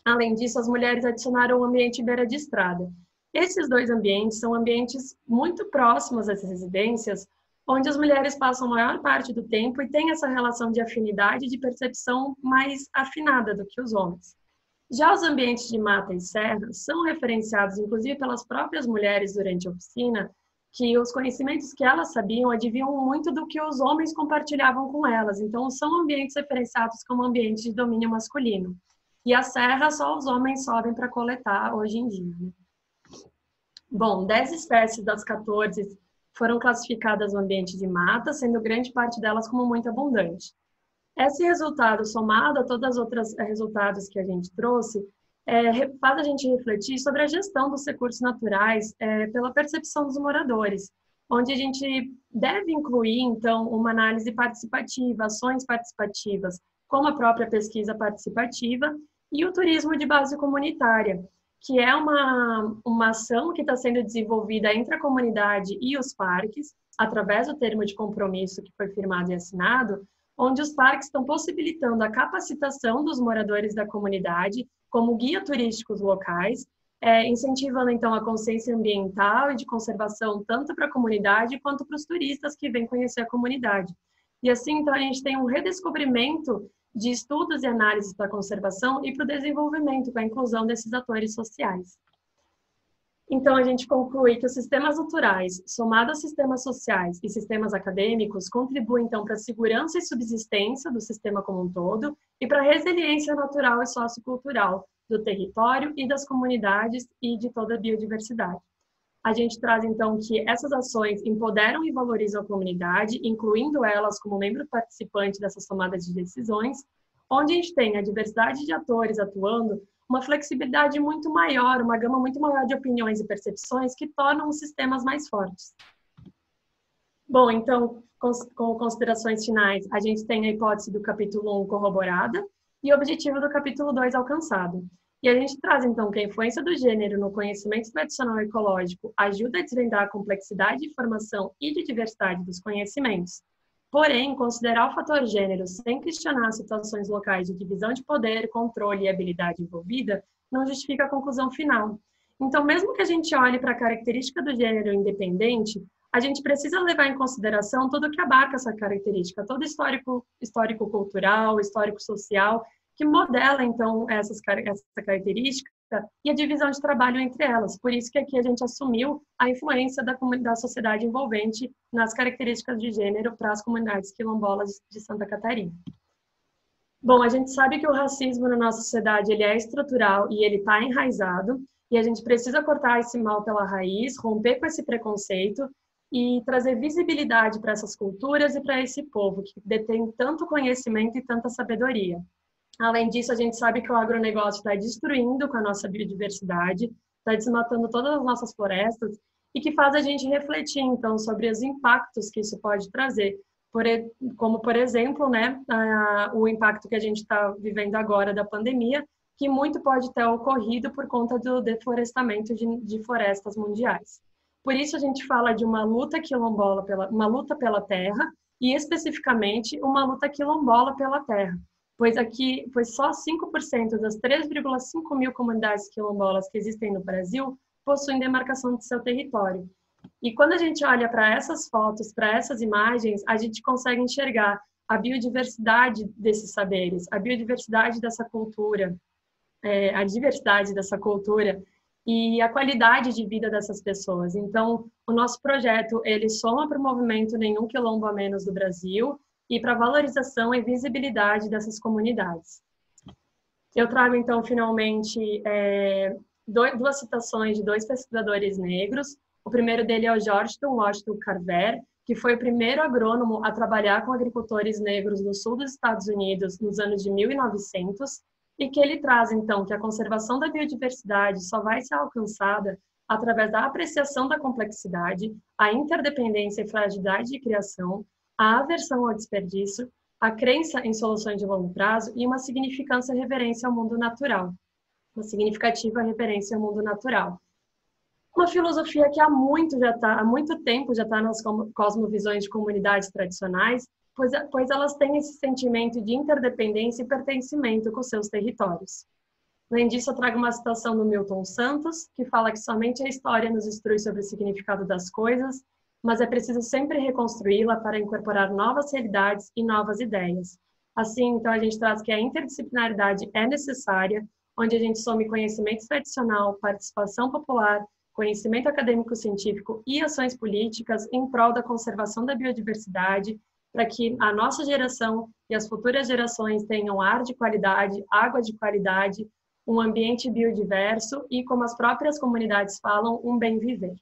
Além disso, as mulheres adicionaram o ambiente beira de estrada. Esses 2 ambientes são ambientes muito próximos às residências, onde as mulheres passam a maior parte do tempo e têm essa relação de afinidade e de percepção mais afinada do que os homens. Já os ambientes de mata e serra são referenciados, inclusive pelas próprias mulheres durante a oficina, que os conhecimentos que elas sabiam adivinham muito do que os homens compartilhavam com elas. Então, são ambientes referenciados como ambientes de domínio masculino. E a serra só os homens sobem para coletar hoje em dia, né? Bom, 10 espécies das 14 foram classificadas no ambiente de mata, sendo grande parte delas como muito abundante. Esse resultado, somado a todos os outros resultados que a gente trouxe, faz a gente refletir sobre a gestão dos recursos naturais pela percepção dos moradores, onde a gente deve incluir, então, uma análise participativa, ações participativas, como a própria pesquisa participativa e o turismo de base comunitária, que é uma ação que está sendo desenvolvida entre a comunidade e os parques, através do termo de compromisso que foi firmado e assinado, onde os parques estão possibilitando a capacitação dos moradores da comunidade como guia turísticos locais, incentivando, então, a consciência ambiental e de conservação tanto para a comunidade quanto para os turistas que vêm conhecer a comunidade. E assim, então, a gente tem um redescobrimento de estudos e análises para a conservação e para o desenvolvimento, para a inclusão desses atores sociais. Então, a gente conclui que os sistemas naturais, somados aos sistemas sociais e sistemas acadêmicos, contribuem, então, para a segurança e subsistência do sistema como um todo e para a resiliência natural e sociocultural do território e das comunidades e de toda a biodiversidade. A gente traz, então, que essas ações empoderam e valorizam a comunidade, incluindo elas como membro participante dessas tomadas de decisões, onde a gente tem a diversidade de atores atuando, uma flexibilidade muito maior, uma gama muito maior de opiniões e percepções que tornam os sistemas mais fortes. Bom, então, com considerações finais, a gente tem a hipótese do capítulo 1 corroborada e o objetivo do capítulo 2 alcançado. E a gente traz, então, que a influência do gênero no conhecimento tradicional ecológico ajuda a desvendar a complexidade de formação e de diversidade dos conhecimentos. Porém, considerar o fator gênero sem questionar situações locais de divisão de poder, controle e habilidade envolvida não justifica a conclusão final. Então, mesmo que a gente olhe para a característica do gênero independente, a gente precisa levar em consideração tudo o que abarca essa característica, todo histórico cultural, histórico social, que modela, então, essa característica e a divisão de trabalho entre elas. Por isso que aqui a gente assumiu a influência da sociedade envolvente nas características de gênero para as comunidades quilombolas de Santa Catarina. Bom, a gente sabe que o racismo na nossa sociedade ele é estrutural e ele está enraizado, e a gente precisa cortar esse mal pela raiz, romper com esse preconceito e trazer visibilidade para essas culturas e para esse povo que detém tanto conhecimento e tanta sabedoria. Além disso, a gente sabe que o agronegócio está destruindo com a nossa biodiversidade, está desmatando todas as nossas florestas e que faz a gente refletir, então, sobre os impactos que isso pode trazer. Como, por exemplo, né, o impacto que a gente está vivendo agora da pandemia, que muito pode ter ocorrido por conta do deflorestamento de florestas mundiais. Por isso, a gente fala de uma luta quilombola, uma luta pela terra e, especificamente, uma luta quilombola pela terra. Pois só 5% das 3,5 mil comunidades quilombolas que existem no Brasil possuem demarcação de seu território. E quando a gente olha para essas fotos, para essas imagens, a gente consegue enxergar a biodiversidade desses saberes, a biodiversidade dessa cultura, a diversidade dessa cultura e a qualidade de vida dessas pessoas. Então, o nosso projeto, ele soma para o movimento Nenhum Quilombo a Menos do Brasil, e para a valorização e visibilidade dessas comunidades. Eu trago, então, finalmente, duas citações de dois pesquisadores negros. O primeiro dele é o Georgetown Washington Carver, que foi o primeiro agrônomo a trabalhar com agricultores negros no sul dos Estados Unidos nos anos de 1900, e que ele traz, então, que a conservação da biodiversidade só vai ser alcançada através da apreciação da complexidade, a interdependência e fragilidade de criação, a aversão ao desperdício, a crença em soluções de longo prazo e uma significância reverência ao mundo natural. Uma significativa reverência ao mundo natural. Uma filosofia que há muito tempo já está nas cosmovisões de comunidades tradicionais, pois elas têm esse sentimento de interdependência e pertencimento com seus territórios. Além disso, eu trago uma citação do Milton Santos, que fala que somente a história nos instrui sobre o significado das coisas, mas é preciso sempre reconstruí-la para incorporar novas realidades e novas ideias. Assim, então, a gente traz que a interdisciplinaridade é necessária, onde a gente some conhecimento tradicional, participação popular, conhecimento acadêmico-científico e ações políticas em prol da conservação da biodiversidade, para que a nossa geração e as futuras gerações tenham ar de qualidade, água de qualidade, um ambiente biodiverso e, como as próprias comunidades falam, um bem viver.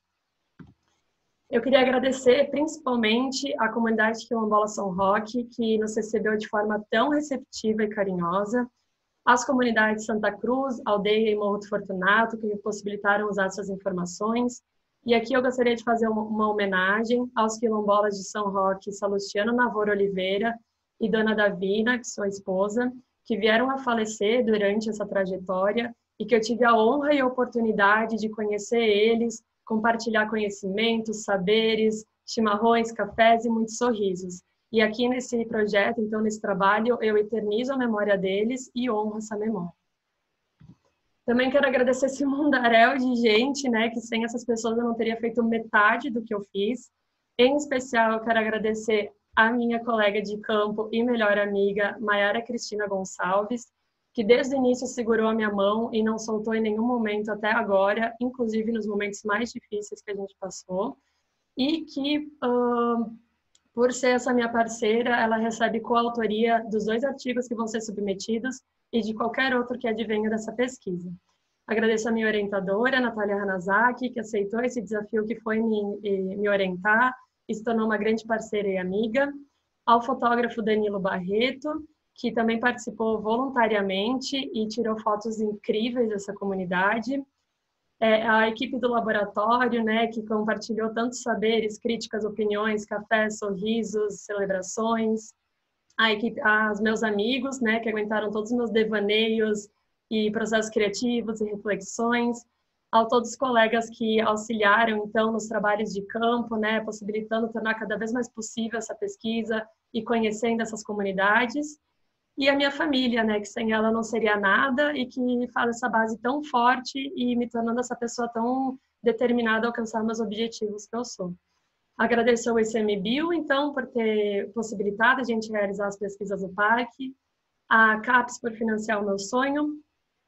Eu queria agradecer principalmente à comunidade quilombola São Roque, que nos recebeu de forma tão receptiva e carinhosa, às comunidades Santa Cruz, Aldeia e Morro do Fortunato, que me possibilitaram usar essas informações. E aqui eu gostaria de fazer uma homenagem aos quilombolas de São Roque, Salustiano Navoro Oliveira e Dona Davina, que sua esposa, que vieram a falecer durante essa trajetória e que eu tive a honra e a oportunidade de conhecer eles, compartilhar conhecimentos, saberes, chimarrões, cafés e muitos sorrisos. E aqui nesse projeto, então nesse trabalho, eu eternizo a memória deles e honro essa memória. Também quero agradecer esse mundaréu de gente, né, que sem essas pessoas eu não teria feito metade do que eu fiz. Em especial, eu quero agradecer a minha colega de campo e melhor amiga, Maiara Cristina Gonçalves, que desde o início segurou a minha mão e não soltou em nenhum momento até agora, inclusive nos momentos mais difíceis que a gente passou, e que, por ser essa minha parceira, ela recebe coautoria dos 2 artigos que vão ser submetidos e de qualquer outro que advenha dessa pesquisa. Agradeço a minha orientadora, Natália Hanazaki, que aceitou esse desafio que foi me orientar e se tornou uma grande parceira e amiga, ao fotógrafo Danilo Barreto, que também participou voluntariamente e tirou fotos incríveis dessa comunidade. A equipe do laboratório, né, que compartilhou tantos saberes, críticas, opiniões, cafés, sorrisos, celebrações. A equipe, os meus amigos, né, que aguentaram todos os meus devaneios e processos criativos e reflexões. A todos os colegas que auxiliaram, então, nos trabalhos de campo, né, possibilitando tornar cada vez mais possível essa pesquisa e conhecendo essas comunidades. E a minha família, né, que sem ela não seria nada e que faz essa base tão forte e me tornando essa pessoa tão determinada a alcançar meus objetivos que eu sou. Agradeço ao ICMBio, então, por ter possibilitado a gente realizar as pesquisas do parque, a CAPES por financiar o meu sonho,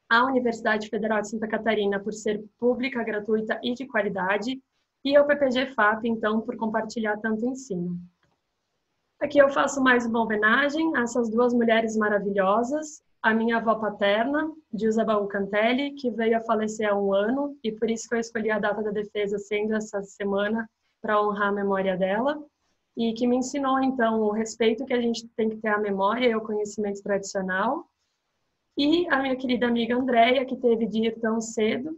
a Universidade Federal de Santa Catarina por ser pública, gratuita e de qualidade, e ao PPG-FAP, então, por compartilhar tanto ensino. Aqui eu faço mais uma homenagem a essas duas mulheres maravilhosas, a minha avó paterna, Dilza Baú Cantelli, que veio a falecer há 1 ano, e por isso que eu escolhi a data da defesa sendo essa semana, para honrar a memória dela, e que me ensinou, então, o respeito que a gente tem que ter à memória e ao conhecimento tradicional. E a minha querida amiga Andréia, que teve de ir tão cedo,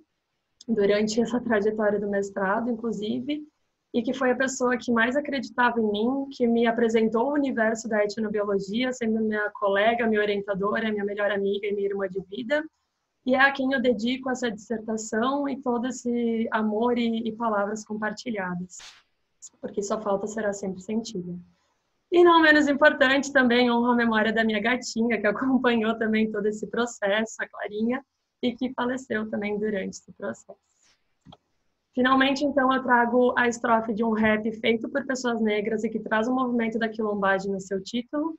durante essa trajetória do mestrado, inclusive, e que foi a pessoa que mais acreditava em mim, que me apresentou o universo da etnobiologia, sendo minha colega, minha orientadora, minha melhor amiga e minha irmã de vida, e é a quem eu dedico essa dissertação e todo esse amor e palavras compartilhadas, porque sua falta será sempre sentida. E não menos importante, também honro a memória da minha gatinha, que acompanhou também todo esse processo, a Clarinha, e que faleceu também durante esse processo. Finalmente, então, eu trago a estrofe de um rap feito por pessoas negras e que traz o movimento da quilombagem no seu título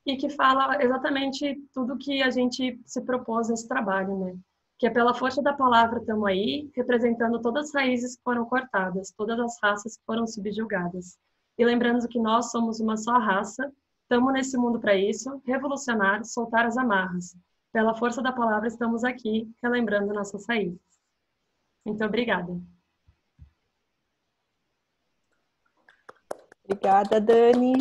e que fala exatamente tudo que a gente se propôs nesse trabalho, né? Que é pela força da palavra tamo aí, representando todas as raízes que foram cortadas, todas as raças que foram subjugadas. E lembrando que nós somos uma só raça, estamos nesse mundo para isso, revolucionar, soltar as amarras. Pela força da palavra estamos aqui, relembrando nossas raízes. Muito obrigada. Obrigada, Dani.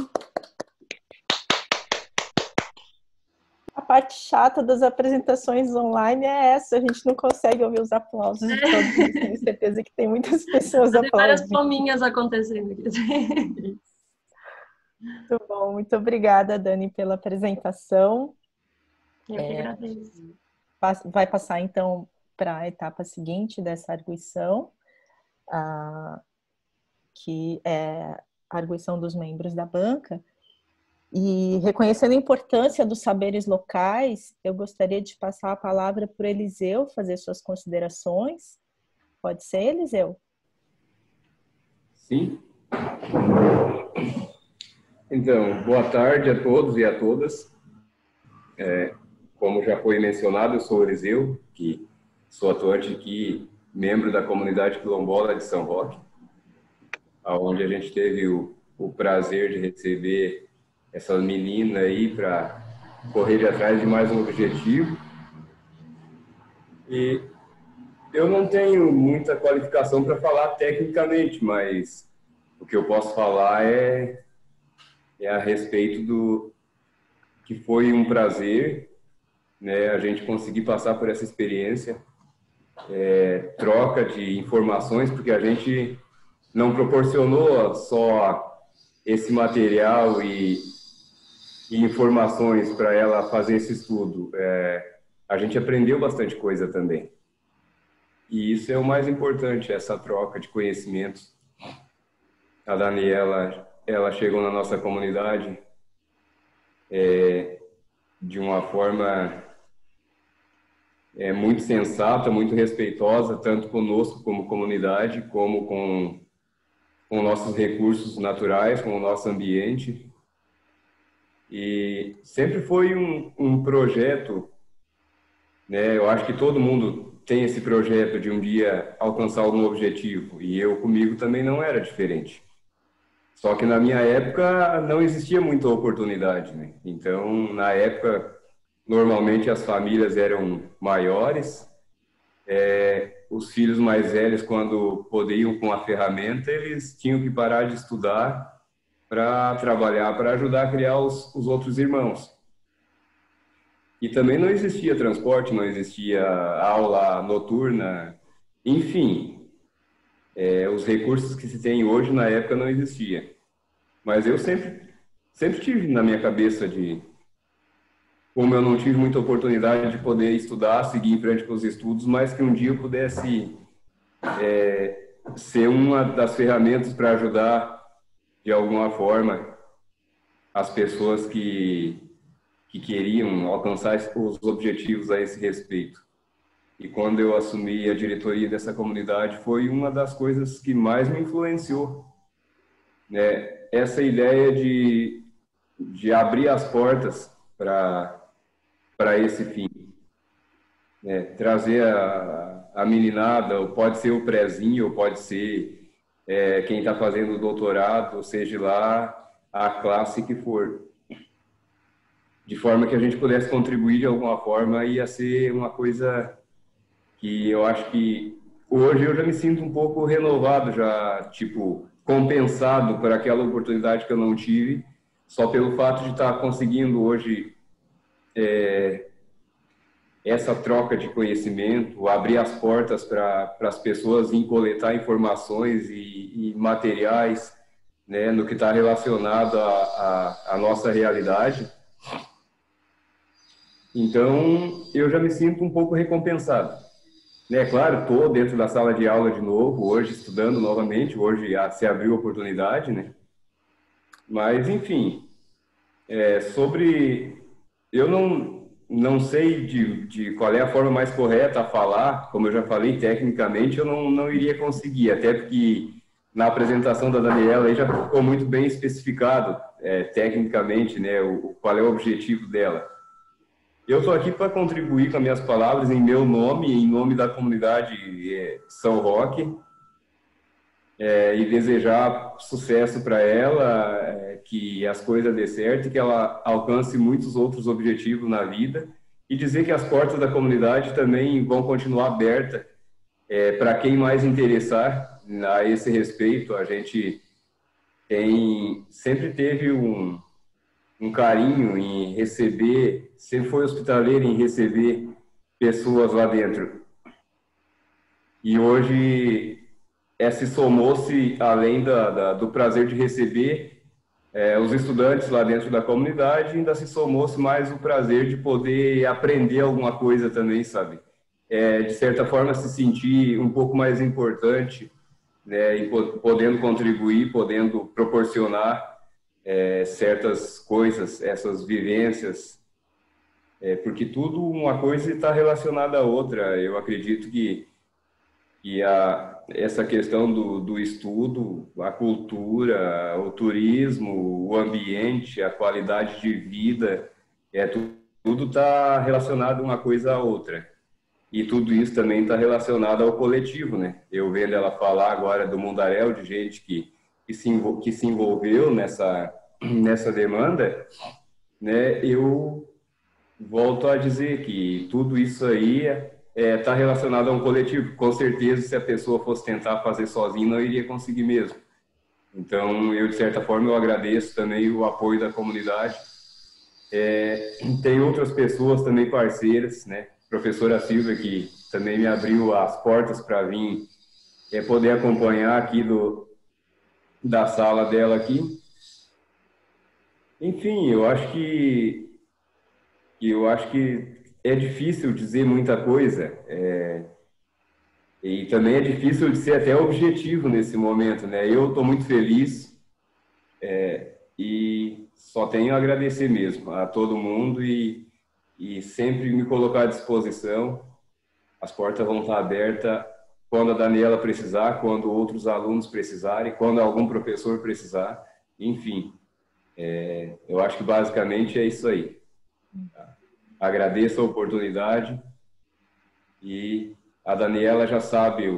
A parte chata das apresentações online é essa, a gente não consegue ouvir os aplausos de todos, mas tenho certeza que tem muitas pessoas aplaudindo. Tem várias palminhas acontecendo aqui. Muito bom, muito obrigada, Dani, pela apresentação. Eu que agradeço. Vai passar, então, para a etapa seguinte dessa arguição, que é a arguição dos membros da banca. E reconhecendo a importância dos saberes locais, eu gostaria de passar a palavra para o Eliseu fazer suas considerações. Pode ser, Eliseu? Sim. Então, boa tarde a todos e a todas. Como já foi mencionado, eu sou o Eliseu, que sou atuante aqui, membro da comunidade quilombola de São Roque, onde a gente teve o prazer de receber essa menina aí para correr atrás de mais um objetivo. E eu não tenho muita qualificação para falar tecnicamente, mas o que eu posso falar é a respeito do que foi um prazer, né, a gente conseguir passar por essa experiência, troca de informações, porque a gente não proporcionou só esse material e informações para ela fazer esse estudo. A gente aprendeu bastante coisa também. E isso é o mais importante, essa troca de conhecimentos. A Daniela, ela chegou na nossa comunidade de uma forma muito sensata, muito respeitosa, tanto conosco como comunidade, como com nossos recursos naturais, com o nosso ambiente. E sempre foi um projeto, né? Eu acho que todo mundo tem esse projeto de um dia alcançar algum objetivo, e eu comigo também não era diferente. Só que na minha época não existia muita oportunidade, né? Então, na época, normalmente as famílias eram maiores, os filhos mais velhos, quando podiam com a ferramenta, eles tinham que parar de estudar para trabalhar, para ajudar a criar os outros irmãos. E também não existia transporte, não existia aula noturna, enfim, os recursos que se tem hoje na época não existia. Mas eu sempre tive na minha cabeça de, como eu não tive muita oportunidade de poder estudar, seguir em frente com os estudos, mas que um dia eu pudesse ser uma das ferramentas para ajudar de alguma forma as pessoas que queriam alcançar os objetivos a esse respeito. E quando eu assumi a diretoria dessa comunidade, foi uma das coisas que mais me influenciou, né? Essa ideia de abrir as portas para esse fim, né? Trazer a meninada, ou pode ser o prezinho, ou pode ser quem está fazendo o doutorado, ou seja lá a classe que for, de forma que a gente pudesse contribuir de alguma forma, ia ser uma coisa que eu acho que hoje eu já me sinto um pouco renovado, já, tipo, compensado por aquela oportunidade que eu não tive, só pelo fato de estar conseguindo hoje essa troca de conhecimento, abrir as portas para as pessoas virem coletar informações e materiais, né, no que está relacionado à nossa realidade. Então, eu já me sinto um pouco recompensado. Né, claro, estou dentro da sala de aula de novo, hoje estudando novamente, hoje se abriu a oportunidade, né? Mas, enfim, eu não sei de qual é a forma mais correta a falar, como eu já falei, tecnicamente eu não iria conseguir, até porque na apresentação da Daniela aí já ficou muito bem especificado, tecnicamente, né, qual é o objetivo dela. Eu estou aqui para contribuir com as minhas palavras em meu nome, em nome da comunidade São Roque, e desejar sucesso para ela, que as coisas dê certo e que ela alcance muitos outros objetivos na vida, e dizer que as portas da comunidade também vão continuar abertas para quem mais interessar a esse respeito. A gente sempre teve um carinho em receber, sempre foi hospitaleiro em receber pessoas lá dentro. E hoje, se somou-se, além do prazer de receber os estudantes lá dentro da comunidade, ainda se somou-se mais o prazer de poder aprender alguma coisa também, sabe? De certa forma, se sentir um pouco mais importante, né, e podendo contribuir, podendo proporcionar certas coisas, essas vivências, porque tudo uma coisa está relacionada à outra. Eu acredito que essa questão do estudo, a cultura, o turismo, o ambiente, a qualidade de vida, tudo está relacionado uma coisa à outra. E tudo isso também está relacionado ao coletivo, né? Eu vendo ela falar agora do mundaréu de gente que se envolveu nessa demanda, né? Eu volto a dizer que tudo isso aí está relacionado a um coletivo. Com certeza, se a pessoa fosse tentar fazer sozinha, não iria conseguir mesmo. Então, eu, de certa forma, eu agradeço também o apoio da comunidade. Tem outras pessoas também parceiras, né? Professora Silvia, que também me abriu as portas para vir poder acompanhar aqui da sala dela aqui. Enfim, eu acho que é difícil dizer muita coisa, e também é difícil de ser até objetivo nesse momento, né? Eu estou muito feliz, e só tenho a agradecer mesmo a todo mundo e sempre me colocar à disposição. As portas vão estar abertas quando a Daniela precisar, quando outros alunos precisarem, quando algum professor precisar, enfim. Eu acho que basicamente é isso aí. Agradeço a oportunidade e a Daniela já sabe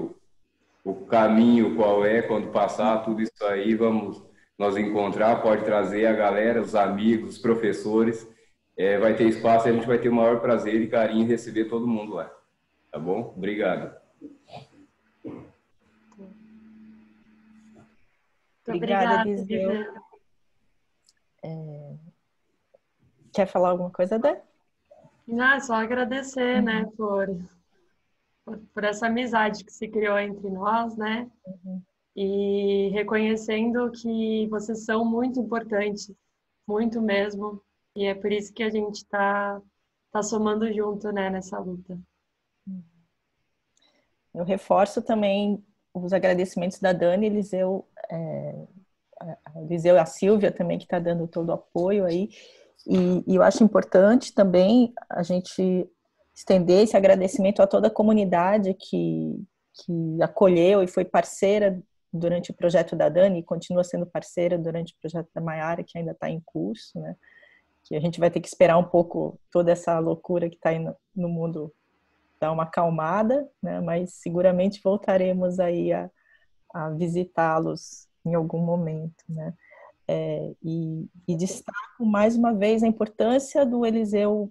o caminho qual quando passar tudo isso aí, vamos nos encontrar, pode trazer a galera, os amigos, os professores, vai ter espaço e a gente vai ter o maior prazer e carinho em receber todo mundo lá. Tá bom? Obrigado. Obrigada, Eliseu. Quer falar alguma coisa, Dé? Só agradecer, né, por essa amizade que se criou entre nós, né? E reconhecendo que vocês são muito importantes, muito mesmo. E é por isso que a gente tá somando junto, né, nessa luta. Eu reforço também os agradecimentos da Dani, Eliseu, a Silvia também, que está dando todo o apoio aí. E eu acho importante também a gente estender esse agradecimento a toda a comunidade que acolheu e foi parceira durante o projeto da Dani, e continua sendo parceira durante o projeto da Maiara, que ainda está em curso, né? Que a gente vai ter que esperar um pouco toda essa loucura que está aí no mundo dar uma acalmada, né? Mas seguramente voltaremos aí a visitá-los em algum momento, né? E destaco mais uma vez a importância do Eliseu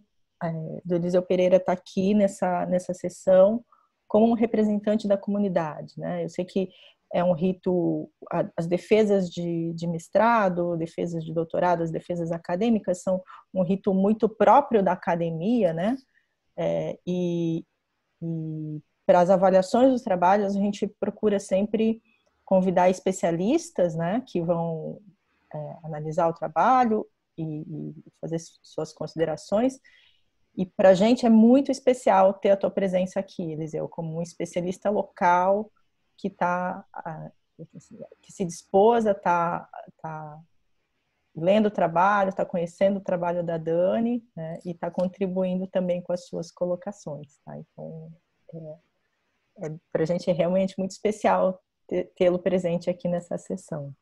Pereira estar aqui nessa sessão como um representante da comunidade, né? Eu sei que é um rito, as defesas de mestrado, defesas de doutorado, as defesas acadêmicas são um rito muito próprio da academia, né? E para as avaliações dos trabalhos, a gente procura sempre convidar especialistas, né, que vão analisar o trabalho e fazer suas considerações. E para a gente é muito especial ter a tua presença aqui, Eliseu, como um especialista local que se dispôs a estar lendo o trabalho, está conhecendo o trabalho da Dani, né, e está contribuindo também com as suas colocações. Tá? Então, para a gente é realmente muito especial tê-lo presente aqui nessa sessão.